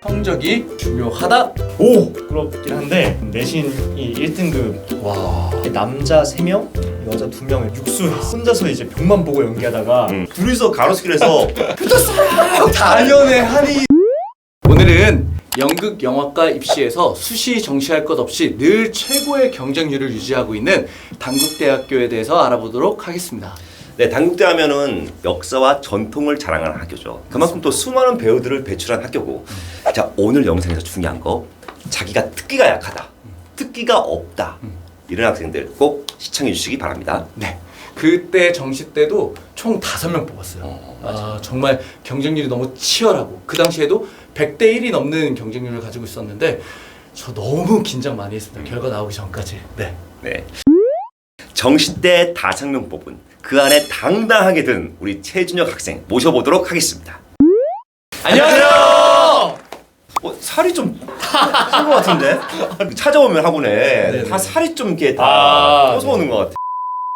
성적이 중요하다? 오! 그렇긴 한데 내신이 1등급 와. 남자 3명, 여자 2명 육수 혼자서 이제 벽만 보고 연기하다가 둘이서 가로수길에서 단연의 한이. 오늘은 연극 영화과 입시에서 수시 정시할 것 없이 늘 최고의 경쟁률을 유지하고 있는 단국대학교에 대해서 알아보도록 하겠습니다. 네, 단국대 하면은 역사와 전통을 자랑하는 학교죠. 그만큼 또 수많은 배우들을 배출한 학교고. 자, 오늘 영상에서 중요한 거, 자기가 특기가 약하다, 특기가 없다, 이런 학생들 꼭 시청해 주시기 바랍니다. 네. 그때 정시 때도 총 5명 뽑았어요. 정말 경쟁률이 너무 치열하고 그 당시에도 100대 1이 넘는 경쟁률을 가지고 있었는데 저 너무 긴장 많이 했습니다. 결과 나오기 전까지. 네. 네. 정시 때 5명 뽑은 그 안에 당당하게 든 우리 최준혁 학생 모셔보도록 하겠습니다. 안녕하세요. 살이 좀 찐 것 같은데? 찾아오면 학원에 네네. 다 살이 좀 이렇게 다 떠서 네. 오는 것 같아.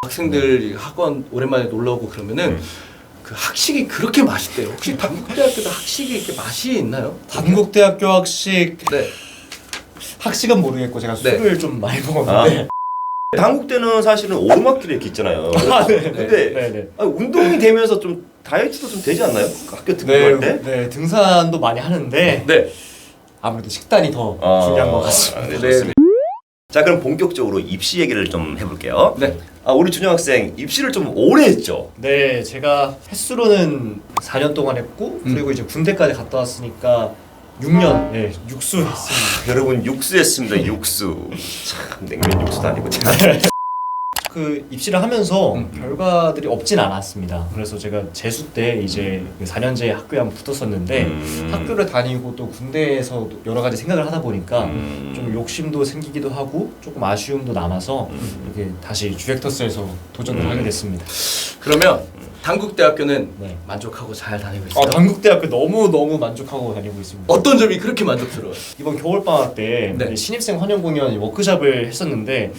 학생들 학원 오랜만에 놀러 오고 그러면은 그 학식이 그렇게 맛있대요. 혹시 단국대학교도 학식이 이렇게 맛이 있나요? 단국대학교 학식 네. 학식은 모르겠고 제가 네. 술을 좀 많이 먹었는데 단국대는 사실은 오르막길에 이렇게 있잖아요. 근데 네네. 운동이 되면서 좀 다이어트도 좀 되지 않나요? 학교 등록할 때? 네, 등산도 많이 하는데 네. 아무래도 식단이 더 중요한 것 같습니다. 네, 좋습니다. 자, 그럼 본격적으로 입시 얘기를 좀 해볼게요. 네. 우리 준영 학생 입시를 좀 오래 했죠? 네, 제가 횟수로는 4년 동안 했고 그리고 이제 군대까지 갔다 왔으니까 6년 네, 육수 했습니다. 여러분 육수했습니다. 육수. 참 냉면 육수도 아니고 참. 그 입시를 하면서 결과들이 없진 않았습니다. 그래서 제가 재수 때 이제 그 4년제 학교에 한번 붙었었는데 학교를 다니고 또 군대에서 여러 가지 생각을 하다 보니까 좀 욕심도 생기기도 하고 조금 아쉬움도 남아서 이렇게 다시 주액터스에서 도전을 하게 됐습니다. 그러면 단국대학교는 네. 만족하고 잘 다니고 있어요? 단국대학교 너무 만족하고 다니고 있습니다. 어떤 점이 그렇게 만족스러워요? 이번 겨울방학 때 네. 신입생 환영 공연 워크숍을 했었는데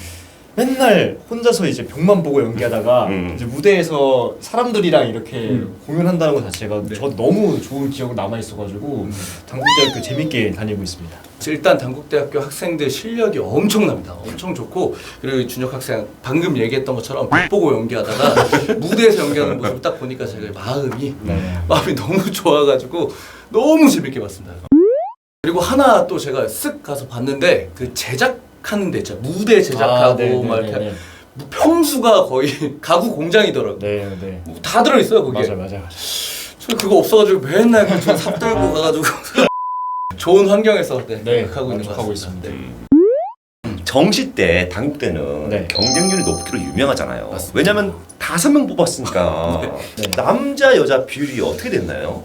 맨날 혼자서 이제 벽만 보고 연기하다가 이제 무대에서 사람들이랑 이렇게 공연한다는 것 자체가 네. 저 너무 좋은 기억이 남아 있어가지고 단국대학교 재밌게 다니고 있습니다. 일단 단국대학교 학생들 실력이 엄청납니다. 엄청 좋고 그리고 준혁 학생 방금 얘기했던 것처럼 벽 보고 연기하다가 무대에서 연기하는 모습을 딱 보니까 제가 마음이 너무 좋아가지고 너무 재밌게 봤습니다. 그리고 하나 또 제가 쓱 가서 봤는데 그 제작하는 데 있죠. 무대 제작하고 막 이렇게 평수가 거의 가구 공장이더라고요. 네. 다 들어있어요 거기에. 맞아. 저 그거 없어가지고 맨날 그 삽 들고 가가지고 좋은 환경에서 하고 있는 것 만족하고 같습니다. 있습니다. 정시 때 단국대는 네. 경쟁률이 높기로 유명하잖아요. 맞습니다. 왜냐면 5명 뽑았으니까 네. 남자 여자 비율이 어떻게 됐나요?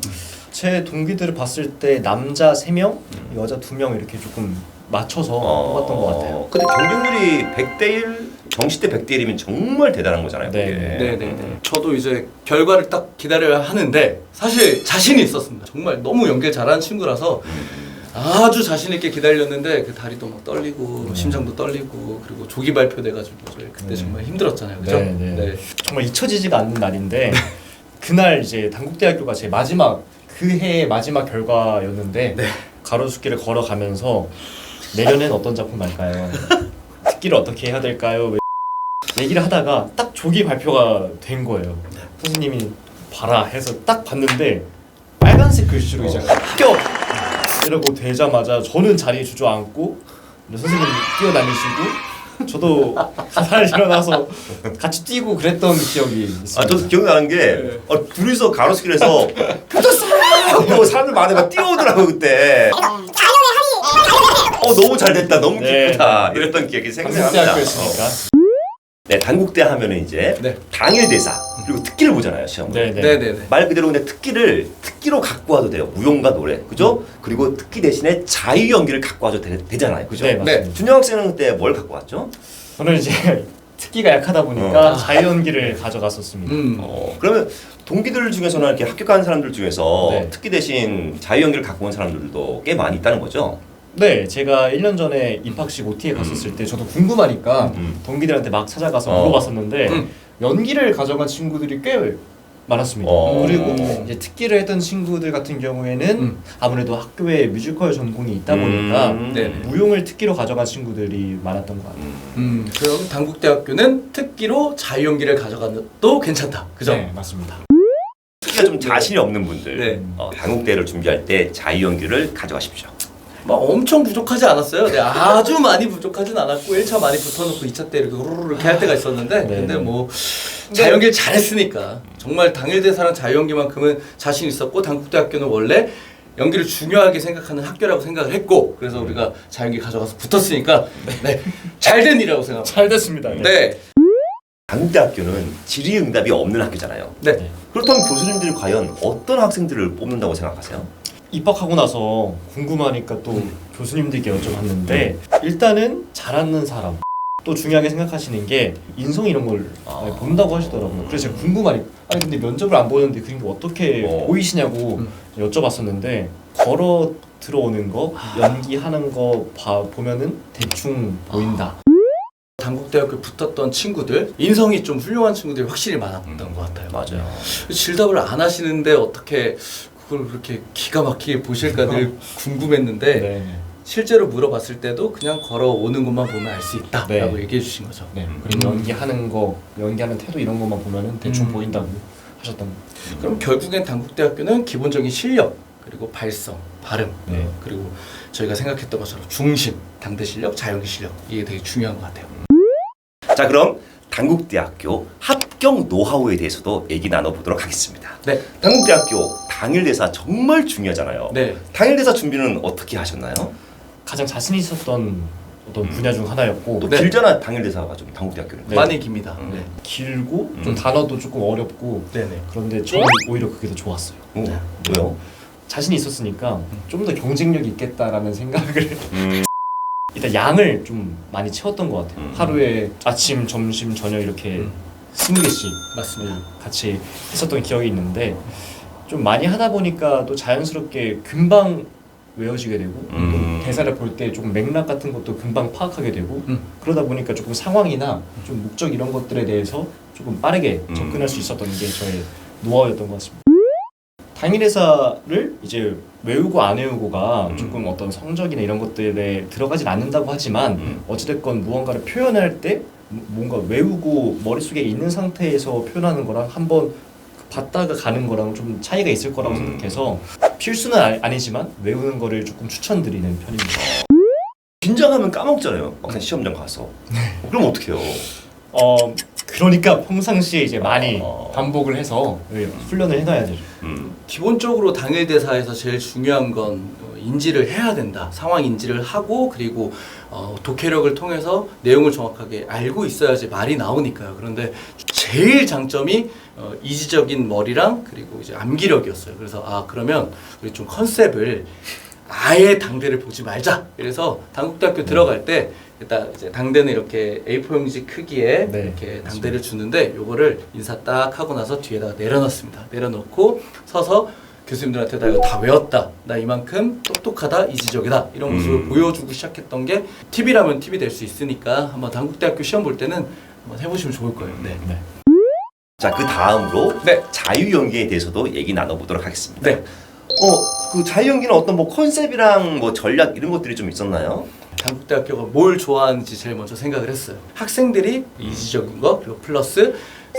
제 동기들을 봤을 때 남자 3명, 여자 2명 이렇게 조금 맞춰서 뽑았던 것 같아요. 근데 경쟁률이 100대 1, 정시 때 100대 1이면 정말 대단한 거잖아요. 네. 그게. 네네네. 저도 이제 결과를 딱 기다려야 하는데 사실 자신이 있었습니다. 정말 너무 연기를 잘하는 친구라서 아주 자신 있게 기다렸는데 그 다리도 막 떨리고 심장도 떨리고 그리고 조기 발표돼가지고 저희 그때 정말 힘들었잖아요. 그죠? 네. 정말 잊혀지지가 않는 날인데 그날 이제 단국대학교가 제 마지막 그 해의 마지막 결과였는데 가로수길을 걸어가면서 내년엔 어떤 작품 할까요? 특기를 어떻게 해야 될까요? 얘기를 하다가 딱 조기 발표가 된 거예요. 선생님이 봐라 해서 딱 봤는데 빨간색 글씨로 이제 합격! 이러고 되자마자 저는 자리에 주저앉고 선생님이 뛰어다니시고 저도 가사를 일어나서 같이 뛰고 그랬던 기억이 있습니다. 저도 기억나는 게 둘이서 가로수길에서 붙었어! 사람들 많으니까 뛰어오더라고 그때. 너무 잘 됐다, 너무 기쁘다 이랬던 기억이 생생합니다. 단국대학교였으니까. 네, 단국대 하면은 이제 당일 대사 그리고 특기를 보잖아요 시험. 네네네. 말 그대로 근데 특기로 갖고 와도 돼요. 무용과 노래, 그죠? 그리고 특기 대신에 자유 연기를 갖고 와도 되잖아요, 그죠? 네, 맞습니다. 준영 학생은 그때 뭘 갖고 왔죠? 저는 이제 특기가 약하다 보니까 자유연기를 가져갔었습니다. 그러면 동기들 중에서는 이렇게 합격한 사람들 중에서 네. 특기 대신 자유 연기를 갖고 온 사람들도 꽤 많이 있다는 거죠? 네, 제가 1년 전에 입학식 OT에 갔었을 때 저도 궁금하니까 동기들한테 막 찾아가서 물어봤었는데 연기를 가져간 친구들이 꽤 많았습니다. 그리고 이제 특기를 했던 친구들 같은 경우에는 아무래도 학교에 뮤지컬 전공이 있다 보니까 네네. 무용을 특기로 가져간 친구들이 많았던 것 같아요. 그럼 단국대학교는 특기로 자유연기를 가져가도 괜찮다. 그죠? 네, 맞습니다. 특히나 좀 자신이 없는 분들 네. 단국대를 준비할 때 자유연기를 가져가십시오. 막 엄청 부족하지 않았어요. 네, 아주 많이 부족하진 않았고 1차 많이 붙어놓고 2차 때 이렇게 우르르 이렇게 할 때가 있었는데 네. 근데 뭐 자연기를 잘했으니까 정말 당일대사랑 자연기만큼은 자신 있었고 단국대학교는 원래 연기를 중요하게 생각하는 학교라고 생각을 했고 그래서 우리가 자연기 가져가서 붙었으니까 네, 잘된 일이라고 생각합니다. 잘 됐습니다. 네. 단국대학교는 질의응답이 없는 학교잖아요. 네. 그렇다면 교수님들이 과연 어떤 학생들을 뽑는다고 생각하세요? 입학하고 나서 궁금하니까 또 교수님들께 여쭤봤는데 일단은 잘하는 사람 또 중요하게 생각하시는 게 인성 이런 걸 본다고 하시더라고요. 그래서 제가 궁금하니까 아니 근데 면접을 안 보는데 그림 어떻게 보이시냐고 여쭤봤었는데 걸어 들어오는 거 연기하는 거 보면은 대충 보인다. 단국대학교 붙었던 친구들 인성이 좀 훌륭한 친구들이 확실히 많았던 것 같아요. 맞아요. 질답을 안 하시는데 어떻게 그걸 그렇게 기가 막히게 보실까 늘 궁금했는데 네. 실제로 물어봤을 때도 그냥 걸어오는 것만 보면 알 수 있다라고 네. 얘기해 주신 거죠. 네. 그리고 연기하는 거, 연기하는 태도 이런 것만 보면은 대충 보인다고 하셨던 거. 그럼 결국엔 단국대학교는 기본적인 실력 그리고 발성, 발음 네. 그리고 저희가 생각했던 것처럼 중심, 당대 실력, 자연기 실력 이게 되게 중요한 것 같아요. 자, 그럼 단국대학교 합격 노하우에 대해서도 얘기 나눠보도록 하겠습니다. 네. 단국대학교 당일대사 정말 중요하잖아요. 네. 당일대사 준비는 어떻게 하셨나요? 가장 자신 있었던 어떤 분야 중 하나였고 또 네. 길잖아, 당일대사가 좀 단국대학교는. 네. 많이 깁니다. 네. 길고 좀 단어도 조금 어렵고 네네. 그런데 저는 오히려 그게 더 좋았어요. 오, 왜요? 자신이 있었으니까 좀 더 경쟁력이 있겠다라는 생각을 일단 양을 좀 많이 채웠던 것 같아요. 하루에 아침, 점심, 저녁 이렇게 20개씩 맞습니다. 같이 했었던 기억이 있는데 좀 많이 하다 보니까 또 자연스럽게 금방 외워지게 되고 또 대사를 볼 때 조금 맥락 같은 것도 금방 파악하게 되고 그러다 보니까 조금 상황이나 좀 목적 이런 것들에 대해서 조금 빠르게 접근할 수 있었던 게 저의 노하우였던 것 같습니다. 당일회사를 이제 외우고 안 외우고가 조금 어떤 성적이나 이런 것들에 들어가진 않는다고 하지만 어찌됐건 무언가를 표현할 때 뭔가 외우고 머릿속에 있는 상태에서 표현하는 거랑 한번 봤다가 가는 거랑 좀 차이가 있을 거라고 생각해서 필수는 아니지만 외우는 거를 조금 추천드리는 편입니다. 긴장하면 까먹잖아요. 막상 시험장 가서. 그럼 어떡해요? 그러니까 평상시에 이제 많이 반복을 해서 훈련을 해놔야 되죠. 기본적으로 당일대사에서 제일 중요한 건 인지를 해야 된다. 상황 인지를 하고 그리고 독해력을 통해서 내용을 정확하게 알고 있어야지 말이 나오니까요. 그런데 제일 장점이 이지적인 머리랑 그리고 이제 암기력이었어요. 그래서 그러면 우리 좀 컨셉을 아예 당대를 보지 말자. 그래서 단국대학교 들어갈 때 일단 이제 당대는 이렇게 A4 용지 크기에 네, 이렇게 당대를 주는데 요거를 인사 딱 하고 나서 뒤에다가 내려놓습니다. 내려놓고 서서 교수님들한테 나 이거 다 외웠다. 나 이만큼 똑똑하다. 이지적이다. 이런 모습을 보여주고 시작했던 게 팁이라면 팁이 될 수 있으니까 한번 단국대학교 시험 볼 때는 한번 해보시면 좋을 거예요. 네. 네. 자, 그 다음으로 네. 자유연기에 대해서도 얘기 나눠보도록 하겠습니다. 네. 그 자유연기는 어떤 뭐 컨셉이랑 뭐 전략 이런 것들이 좀 있었나요? 단국대학교가 뭘 좋아하는지 제일 먼저 생각을 했어요. 학생들이 이지적인 거 그리고 플러스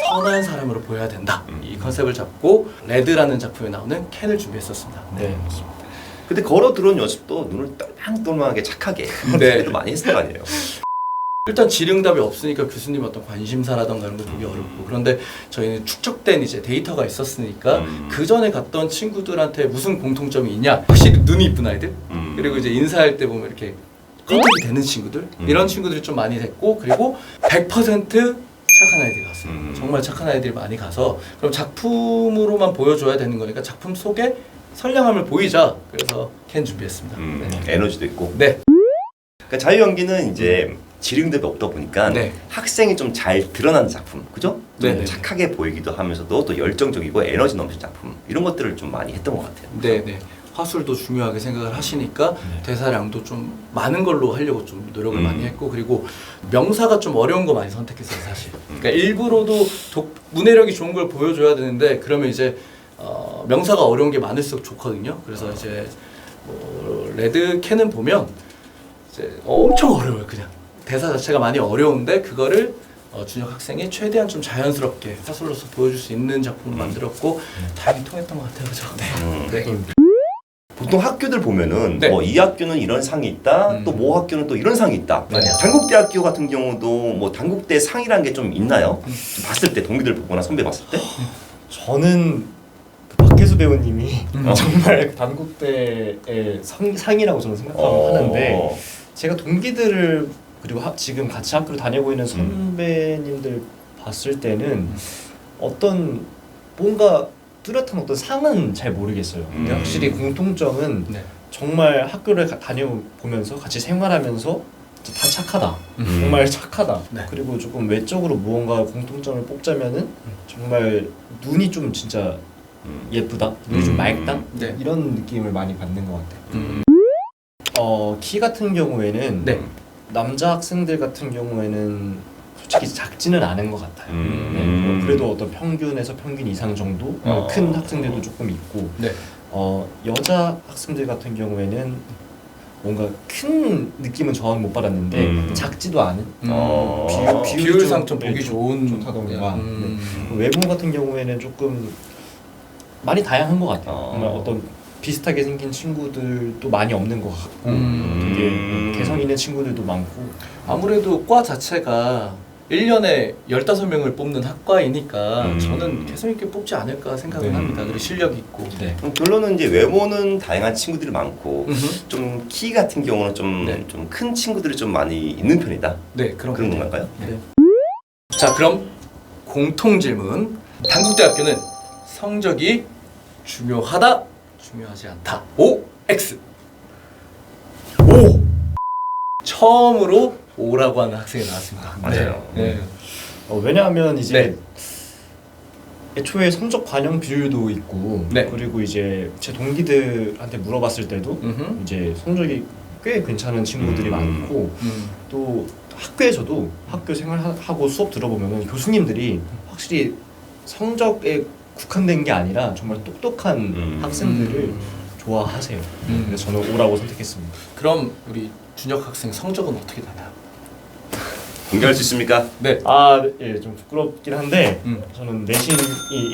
선한 사람으로 보여야 된다. 이 컨셉을 잡고 레드라는 작품에 나오는 켄을 준비했었습니다. 네. 근데 걸어 들어온 연습도 눈을 똘망똘망하게 착하게 네. 많이 했을 거 아니에요. 일단 질의응답이 없으니까 교수님 어떤 관심사라던가 이런 거 되게 어렵고 그런데 저희는 축적된 이제 데이터가 있었으니까 그 전에 갔던 친구들한테 무슨 공통점이 있냐 확실히 눈이 이쁜 아이들 그리고 이제 인사할 때 보면 이렇게 컨택이 되는 친구들 이런 친구들이 좀 많이 됐고 그리고 100% 착한 아이들이 갔어요. 정말 착한 아이들이 많이 가서 그럼 작품으로만 보여줘야 되는 거니까 작품 속에 선량함을 보이자 그래서 캔 준비했습니다. 네. 에너지도 있고. 네. 그러니까 자유연기는 이제 질의응답이 없다 보니까 네. 학생이 좀 잘 드러나는 작품, 그죠? 좀 네. 착하게 보이기도 하면서도 또 열정적이고 에너지 넘치는 작품 이런 것들을 좀 많이 했던 것 같아요. 네네. 화술도 중요하게 생각을 하시니까 네. 대사량도 좀 많은 걸로 하려고 좀 노력을 음. 많이 했고, 그리고 명사가 좀 어려운 거 많이 선택했어요 사실. 그러니까 일부러도 문해력이 좋은 걸 보여줘야 되는데 그러면 이제 명사가 어려운 게 많을수록 좋거든요. 그래서 이제 뭐 레드 캔은 보면 이제 엄청 어려워요. 그냥 대사 자체가 많이 어려운데 그거를 준혁 학생이 최대한 좀 자연스럽게 사설로서 보여줄 수 있는 작품을 만들었고 다행히 통했던 것 같아요. 그죠? 네. 보통 학교들 보면은 네. 이 학교는 이런 상이 있다, 또 모 학교는 또 이런 상이 있다. 맞아요. 단국대학교 같은 경우도 뭐 단국대 상이라는 게 좀 있나요? 좀 봤을 때 동기들 보거나 선배 봤을 때? 저는 그 박혜수 배우님이 정말 단국대의 상이라고 저는 생각하는데 제가 동기들을 그리고 지금 같이 학교를 다니고 있는 선배님들 봤을 때는 어떤 뭔가 뚜렷한 어떤 상은 잘 모르겠어요. 근데 확실히 공통점은 네. 정말 학교를 다녀보면서 같이 생활하면서 진짜 다 착하다. 정말 착하다. 네. 그리고 조금 외적으로 무언가 공통점을 뽑자면은 정말 눈이 좀 진짜 예쁘다. 눈이 좀 맑다. 네. 이런 느낌을 많이 받는 것 같아요. 키 같은 경우에는 네. 남자 학생들 같은 경우에는 솔직히 작지는 않은 것 같아요. 네, 뭐 그래도 어떤 평균에서 평균 이상 정도 큰 학생들도 조금 있고 네. 여자 학생들 같은 경우에는 뭔가 큰 느낌은 저는 못 받았는데 작지도 않은 비율상 좀 네, 보기 좋은 좋다던가 네. 외모 같은 경우에는 조금 많이 다양한 것 같아요. 정말 어떤 비슷하게 생긴 친구들도 많이 없는 것 같고 되게 개성 있는 친구들도 많고 아무래도 과 자체가 1년에 15명을 뽑는 학과이니까 저는 개성 있게 뽑지 않을까 생각을 네. 합니다. 그리고 실력이 있고. 네. 결론은 이제 외모는 다양한 친구들이 많고 좀 키 같은 경우는 좀 네. 큰 친구들이 좀 많이 있는 편이다. 네, 그런 그런 것 건가요? 같아요. 자, 그럼 공통 질문. 단국대학교는 성적이 중요하다, 중요하지 않다. O, X. O. 처음으로 O라고 하는 학생이 나왔습니다. 맞아요. 네. 왜냐하면 이제 네. 애초에 성적 반영 비율도 있고 네. 그리고 이제 제 동기들한테 물어봤을 때도 음흠. 이제 성적이 꽤 괜찮은 친구들이 많고 또 학교에서도 학교 생활하고 수업 들어보면 교수님들이 확실히 성적에 국한된 게 아니라 정말 똑똑한 학생들을 좋아하세요. 그래서 저는 O라고 선택했습니다. 그럼 우리 준혁 학생 성적은 어떻게 되나요? 공개할 수 있습니까? 네. 예, 좀 부끄럽긴 한데 음. 저는 내신이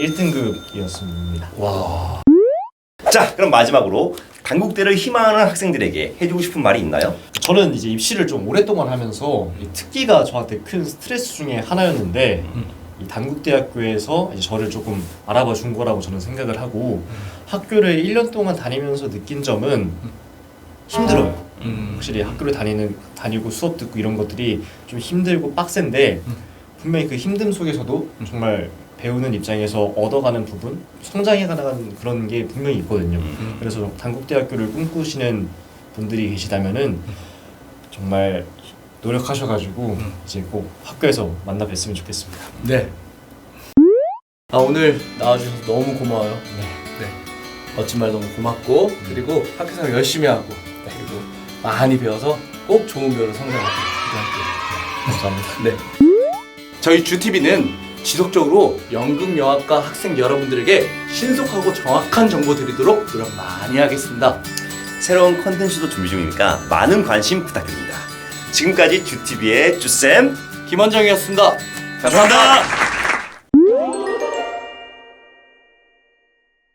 1등급이었습니다. 와. 자, 그럼 마지막으로 단국대를 희망하는 학생들에게 해주고 싶은 말이 있나요? 저는 이제 입시를 좀 오랫동안 하면서 이 특기가 저한테 큰 스트레스 중에 하나였는데 이 단국대학교에서 이제 저를 조금 알아봐 준 거라고 저는 생각을 하고 학교를 1년 동안 다니면서 느낀 점은 힘들어요. 확실히 학교를 다니고 수업 듣고 이런 것들이 좀 힘들고 빡센데 분명히 그 힘듦 속에서도 정말 배우는 입장에서 얻어가는 부분, 성장해가는 그런 게 분명히 있거든요. 그래서 단국대학교를 꿈꾸시는 분들이 계시다면은 정말 노력하셔가지고 이제 꼭 학교에서 만나 뵀으면 좋겠습니다. 네. 오늘 나와주셔서 너무 고마워요. 네. 멋진 말 너무 고맙고 그리고 학교 생활 열심히 하고 그리고 많이 배워서 꼭 좋은 배우로 성장하길 기도할게요. 감사합니다. 네. 저희 주TV는 지속적으로 연극영화과 학생 여러분들에게 신속하고 정확한 정보 드리도록 노력 많이 하겠습니다. 새로운 컨텐츠도 준비 중이니까 많은 관심 부탁드립니다. 지금까지 주TV의 주쌤 김원정이었습니다. 감사합니다.